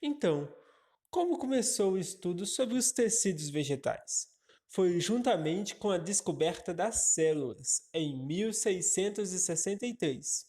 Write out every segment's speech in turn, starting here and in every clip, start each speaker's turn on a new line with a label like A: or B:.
A: Então, como começou o estudo sobre os tecidos vegetais? Foi juntamente com a descoberta das células, em 1663.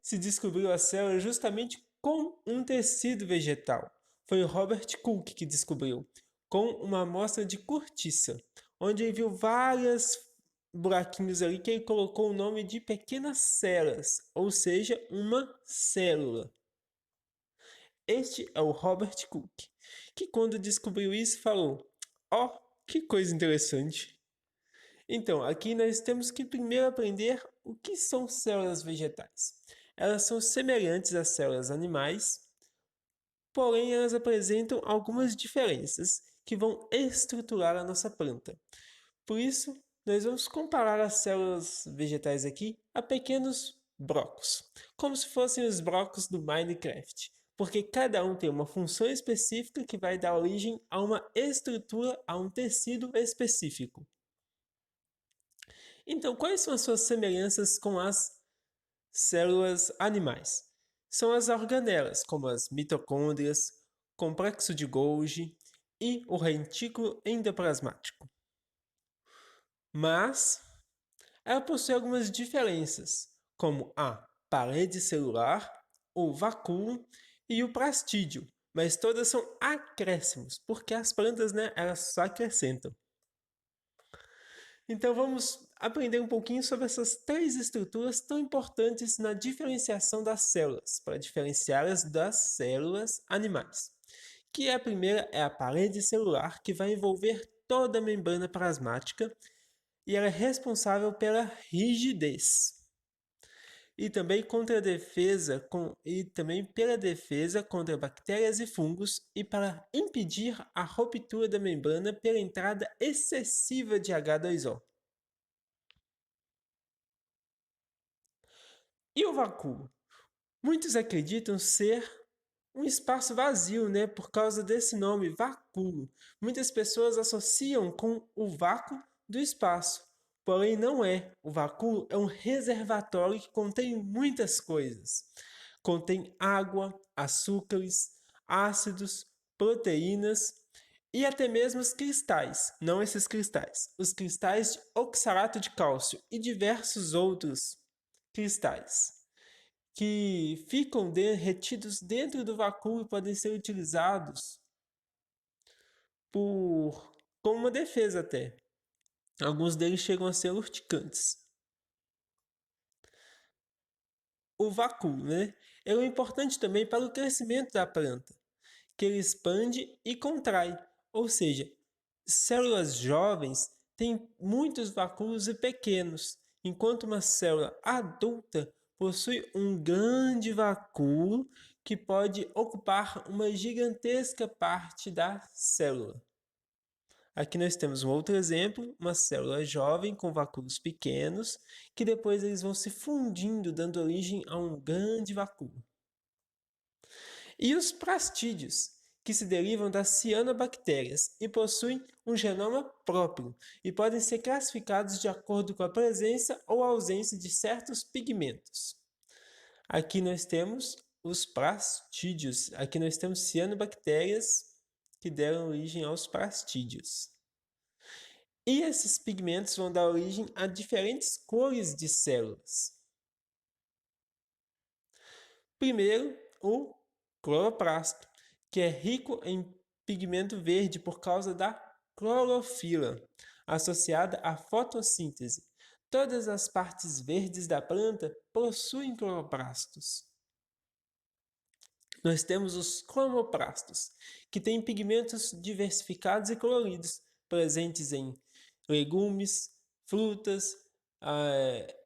A: Se descobriu a célula justamente com um tecido vegetal. Foi Robert Koch que descobriu, com uma amostra de cortiça, onde ele viu vários buraquinhos ali que ele colocou o nome de pequenas células, ou seja, uma célula. Este é o Robert Koch, que quando descobriu isso falou: "Ó, que coisa interessante". Então, aqui nós temos que primeiro aprender o que são células vegetais. Elas são semelhantes às células animais, porém elas apresentam algumas diferenças que vão estruturar a nossa planta. Por isso, nós vamos comparar as células vegetais aqui a pequenos blocos, como se fossem os blocos do Minecraft, porque cada um tem uma função específica que vai dar origem a uma estrutura, a um tecido específico. Então, quais são as suas semelhanças com as células animais? São as organelas, como as mitocôndrias, complexo de Golgi e o retículo endoplasmático. Mas ela possui algumas diferenças, como a parede celular, o vacúolo e o plastídio, mas todas são acréscimos, porque as plantas, elas só acrescentam. Então vamos aprender um pouquinho sobre essas três estruturas tão importantes na diferenciação das células, para diferenciá-las das células animais. Que a primeira é a parede celular, que vai envolver toda a membrana plasmática e ela é responsável pela rigidez. E também pela defesa contra bactérias e fungos e para impedir a ruptura da membrana pela entrada excessiva de H2O. E o vácuo? Muitos acreditam ser um espaço vazio, por causa desse nome, vacúolo. Muitas pessoas associam com o vácuo do espaço, porém não é. O vacúolo é um reservatório que contém muitas coisas. Contém água, açúcares, ácidos, proteínas e até mesmo os cristais, não esses cristais, os cristais de oxalato de cálcio e diversos outros cristais que ficam retidos dentro do vácuo e podem ser utilizados como uma defesa até. Alguns deles chegam a ser urticantes. O vácuo, ele é importante também para o crescimento da planta, que ele expande e contrai, ou seja, células jovens têm muitos vacúolos e pequenos, enquanto uma célula adulta possui um grande vacúolo que pode ocupar uma gigantesca parte da célula. Aqui nós temos um outro exemplo, uma célula jovem com vacúolos pequenos, que depois eles vão se fundindo, dando origem a um grande vacúolo. E os plastídeos, que se derivam das cianobactérias e possuem um genoma próprio e podem ser classificados de acordo com a presença ou ausência de certos pigmentos. Aqui nós temos os plastídeos, aqui nós temos cianobactérias que deram origem aos plastídeos. E esses pigmentos vão dar origem a diferentes cores de células. Primeiro, o cloroplasto, que é rico em pigmento verde por causa da clorofila, associada à fotossíntese. Todas as partes verdes da planta possuem cloroplastos. Nós temos os cromoplastos, que têm pigmentos diversificados e coloridos, presentes em legumes, frutas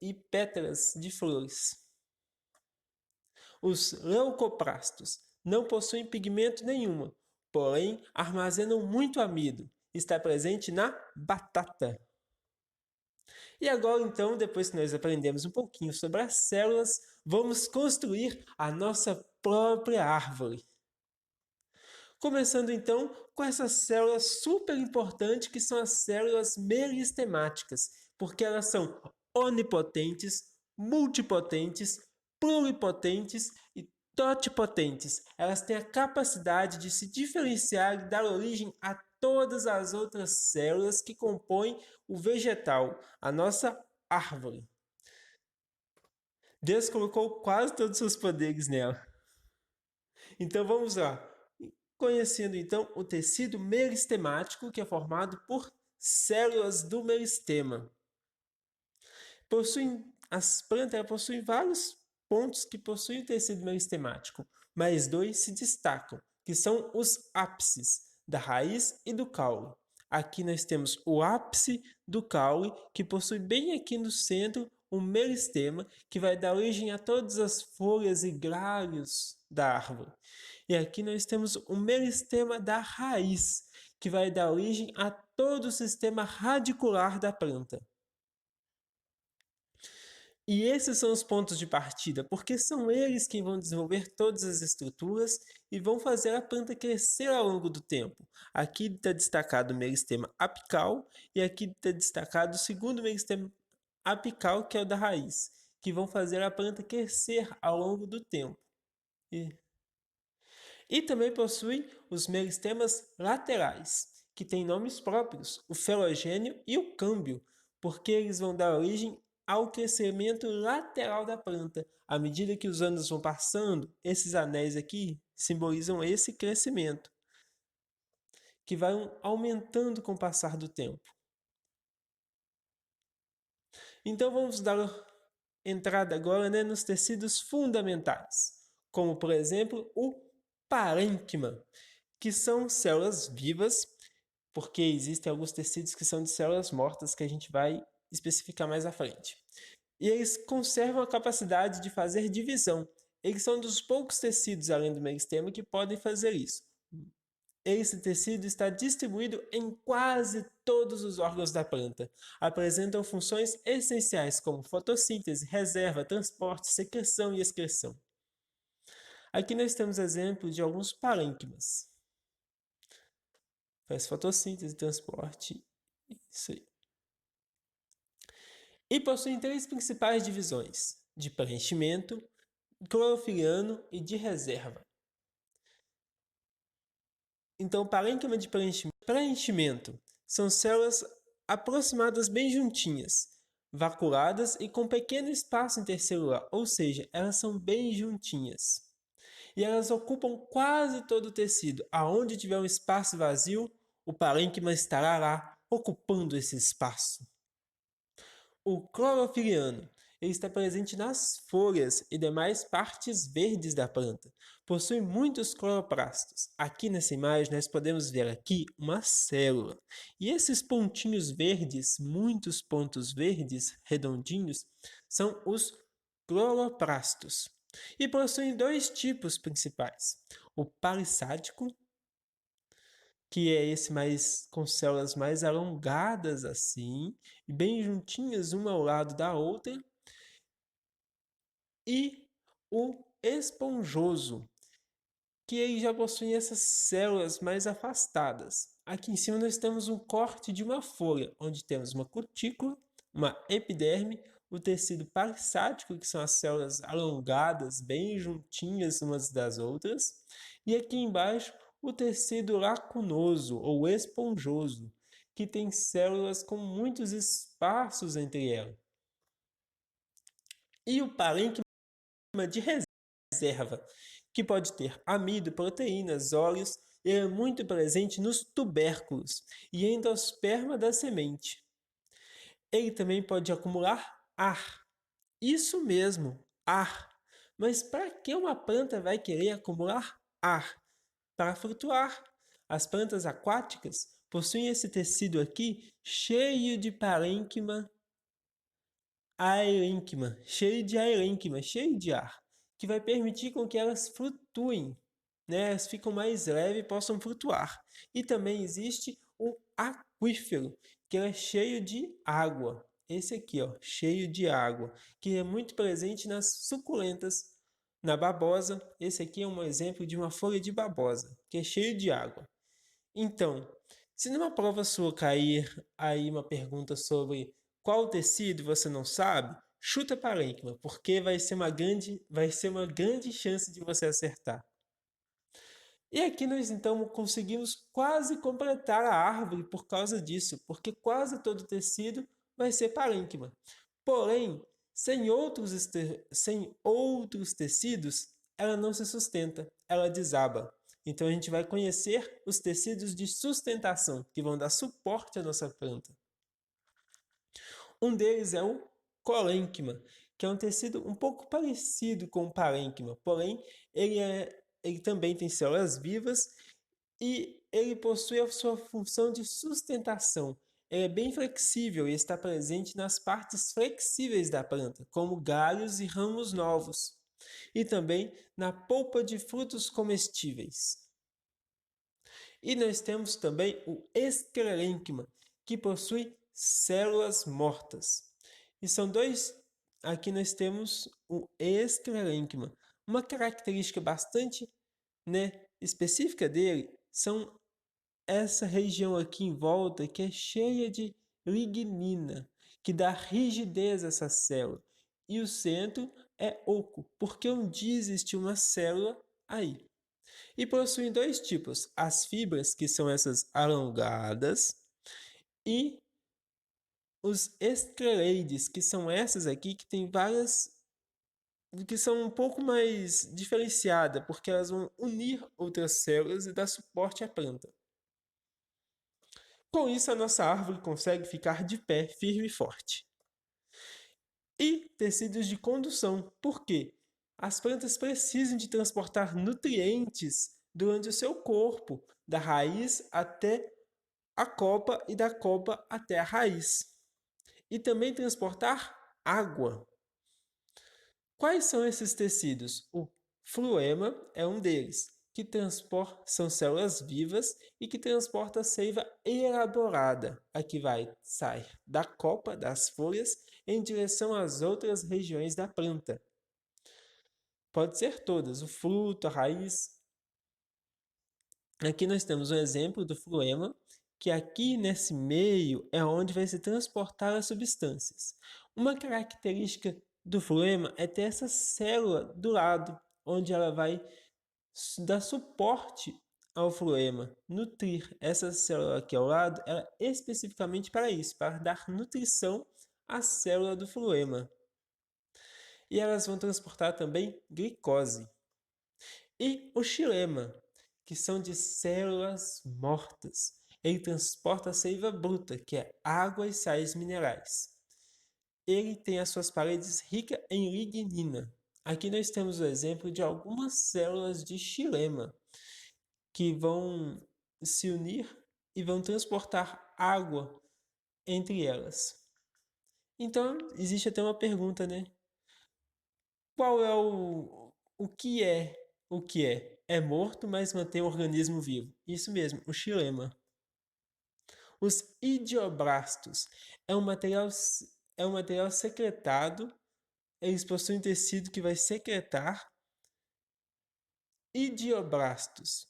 A: e pétalas de flores. Os leucoplastos não possuem pigmento nenhum, porém armazenam muito amido. Está presente na batata. E agora, então, depois que nós aprendemos um pouquinho sobre as células, vamos construir a nossa própria árvore. Começando, então, com essas células super importantes que são as células meristemáticas, porque elas são onipotentes, multipotentes, pluripotentes e totipotentes. Elas têm a capacidade de se diferenciar e dar origem a todas as outras células que compõem o vegetal, a nossa árvore. Deus colocou quase todos os seus poderes nela. Então vamos lá. Conhecendo então o tecido meristemático, que é formado por células do meristema. As plantas possuem vários pontos que possuem o tecido meristemático, mas dois se destacam, que são os ápices da raiz e do caule. Aqui nós temos o ápice do caule, que possui bem aqui no centro um meristema, que vai dar origem a todas as folhas e galhos da árvore. E aqui nós temos o meristema da raiz, que vai dar origem a todo o sistema radicular da planta. E esses são os pontos de partida, porque são eles quem vão desenvolver todas as estruturas e vão fazer a planta crescer ao longo do tempo. Aqui está destacado o meristema apical e aqui está destacado o segundo meristema apical, que é o da raiz, que vão fazer a planta crescer ao longo do tempo. E também possui os meristemas laterais, que têm nomes próprios, o felogênio e o câmbio, porque eles vão dar origem ao crescimento lateral da planta. À medida que os anos vão passando, esses anéis aqui simbolizam esse crescimento, que vai aumentando com o passar do tempo. Então vamos dar entrada agora, nos tecidos fundamentais, como por exemplo o parênquima, que são células vivas, porque existem alguns tecidos que são de células mortas que a gente vai especificar mais à frente. E eles conservam a capacidade de fazer divisão. Eles são dos poucos tecidos, além do meristema, que podem fazer isso. Esse tecido está distribuído em quase todos os órgãos da planta. Apresentam funções essenciais como fotossíntese, reserva, transporte, secreção e excreção. Aqui nós temos exemplos de alguns parênquimas. Faz fotossíntese, transporte, isso aí. E possuem três principais divisões: de preenchimento, clorofiliano e de reserva. Então, parênquima de preenchimento são células aproximadas bem juntinhas, vaculadas e com pequeno espaço intercelular, ou seja, elas são bem juntinhas. E elas ocupam quase todo o tecido. Aonde tiver um espaço vazio, o parênquima estará lá, ocupando esse espaço. O clorofiliano ele está presente nas folhas e demais partes verdes da planta. Possui muitos cloroplastos. Aqui nessa imagem nós podemos ver aqui uma célula. E esses pontinhos verdes, muitos pontos verdes redondinhos, são os cloroplastos. E possuem dois tipos principais: o palissádico, que é esse mais com células mais alongadas assim, e bem juntinhas uma ao lado da outra, e o esponjoso, que ele já possui essas células mais afastadas. Aqui em cima nós temos um corte de uma folha, onde temos uma cutícula, uma epiderme, o tecido palissático, que são as células alongadas, bem juntinhas umas das outras, e aqui embaixo o tecido lacunoso ou esponjoso, que tem células com muitos espaços entre elas. E o parênquima de reserva, que pode ter amido, proteínas, óleos, e é muito presente nos tubérculos e endosperma da semente. Ele também pode acumular ar. Isso mesmo, ar. Mas para que uma planta vai querer acumular ar? Para flutuar. As plantas aquáticas possuem esse tecido aqui cheio de parênquima aerênquima, cheio de aerênquima, cheio de ar, que vai permitir com que elas flutuem, elas ficam mais leves e possam flutuar. E também existe o aquífero, que é cheio de água. Esse aqui, ó, cheio de água, que é muito presente nas suculentas, na babosa. Esse aqui é um exemplo de uma folha de babosa, que é cheio de água. Então, se numa prova sua cair aí uma pergunta sobre qual tecido você não sabe, chuta parênquima, porque vai ser uma grande chance de você acertar. E aqui nós então conseguimos quase completar a árvore por causa disso, porque quase todo o tecido vai ser parênquima. Porém, sem outros tecidos, ela não se sustenta, ela desaba. Então a gente vai conhecer os tecidos de sustentação, que vão dar suporte à nossa planta. Um deles é o colênquima, que é um tecido um pouco parecido com o parênquima, porém ele também tem células vivas e ele possui a sua função de sustentação. Ele é bem flexível e está presente nas partes flexíveis da planta, como galhos e ramos novos, e também na polpa de frutos comestíveis. E nós temos também o esclerênquima, que possui células mortas. E são dois. Aqui nós temos o esclerênquima. Uma característica bastante, específica dele são essa região aqui em volta que é cheia de lignina, que dá rigidez a essa célula. E o centro é oco, porque um dia existiu uma célula aí. E possuem dois tipos, as fibras, que são essas alongadas, e os esclereides, que são essas aqui que tem várias, que são um pouco mais diferenciadas, porque elas vão unir outras células e dar suporte à planta. Com isso, a nossa árvore consegue ficar de pé, firme e forte. E tecidos de condução, por quê? As plantas precisam de transportar nutrientes durante o seu corpo, da raiz até a copa e da copa até a raiz. E também transportar água. Quais são esses tecidos? O floema é um deles, que são células vivas e que transporta a seiva elaborada, a que vai sair da copa das folhas em direção às outras regiões da planta. Pode ser todas, o fruto, a raiz. Aqui nós temos um exemplo do floema, que aqui nesse meio é onde vai se transportar as substâncias. Uma característica do floema é ter essa célula do lado, onde ela vai dar suporte ao floema, nutrir essa célula aqui ao lado, ela é especificamente para isso, para dar nutrição à célula do floema. E elas vão transportar também glicose. E o xilema, que são de células mortas. Ele transporta a seiva bruta, que é água e sais minerais. Ele tem as suas paredes ricas em lignina. Aqui nós temos o exemplo de algumas células de xilema, que vão se unir e vão transportar água entre elas. Então, existe até uma pergunta, né? Qual é o que é? O que é? É morto, mas mantém o organismo vivo. Isso mesmo, o xilema. Os idioblastos é um material secretado. Eles possuem um tecido que vai secretar idioblastos.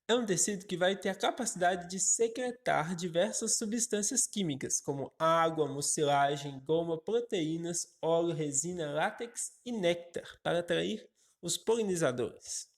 A: É um tecido que vai ter a capacidade de secretar diversas substâncias químicas, como água, mucilagem, goma, proteínas, óleo, resina, látex e néctar, para atrair os polinizadores.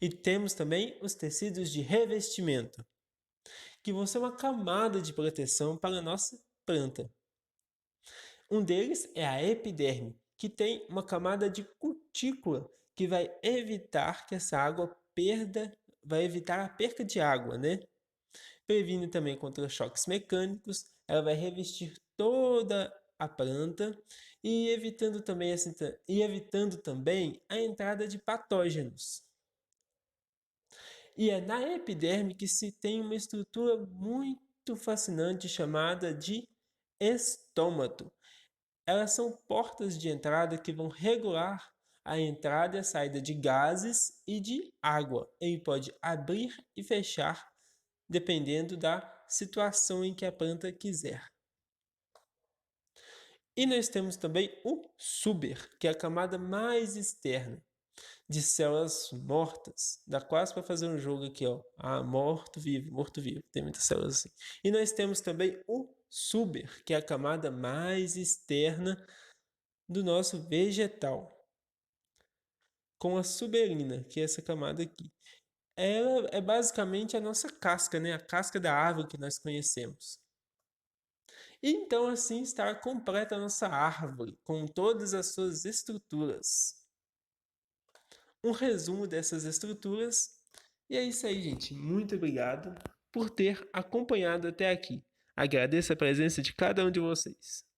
A: E temos também os tecidos de revestimento, que vão ser uma camada de proteção para a nossa planta. Um deles é a epiderme, que tem uma camada de cutícula que vai evitar que essa água vai evitar a perca de água, né? Previne também contra choques mecânicos, ela vai revestir toda a planta e evitando também a entrada de patógenos. E é na epiderme que se tem uma estrutura muito fascinante chamada de estômato. Elas são portas de entrada que vão regular a entrada e a saída de gases e de água. Ele pode abrir e fechar dependendo da situação em que a planta quiser. E nós temos também o súber, que é a camada mais externa de células mortas. Dá quase para fazer um jogo aqui, ó. Ah, morto-vivo, morto-vivo. Tem muitas células assim. E nós temos também o suber, que é a camada mais externa do nosso vegetal, com a suberina, que é essa camada aqui. Ela é basicamente a nossa casca, né? A casca da árvore que nós conhecemos. E então assim está completa a nossa árvore, com todas as suas estruturas. Um resumo dessas estruturas. E é isso aí, gente. Muito obrigado por ter acompanhado até aqui. Agradeço a presença de cada um de vocês.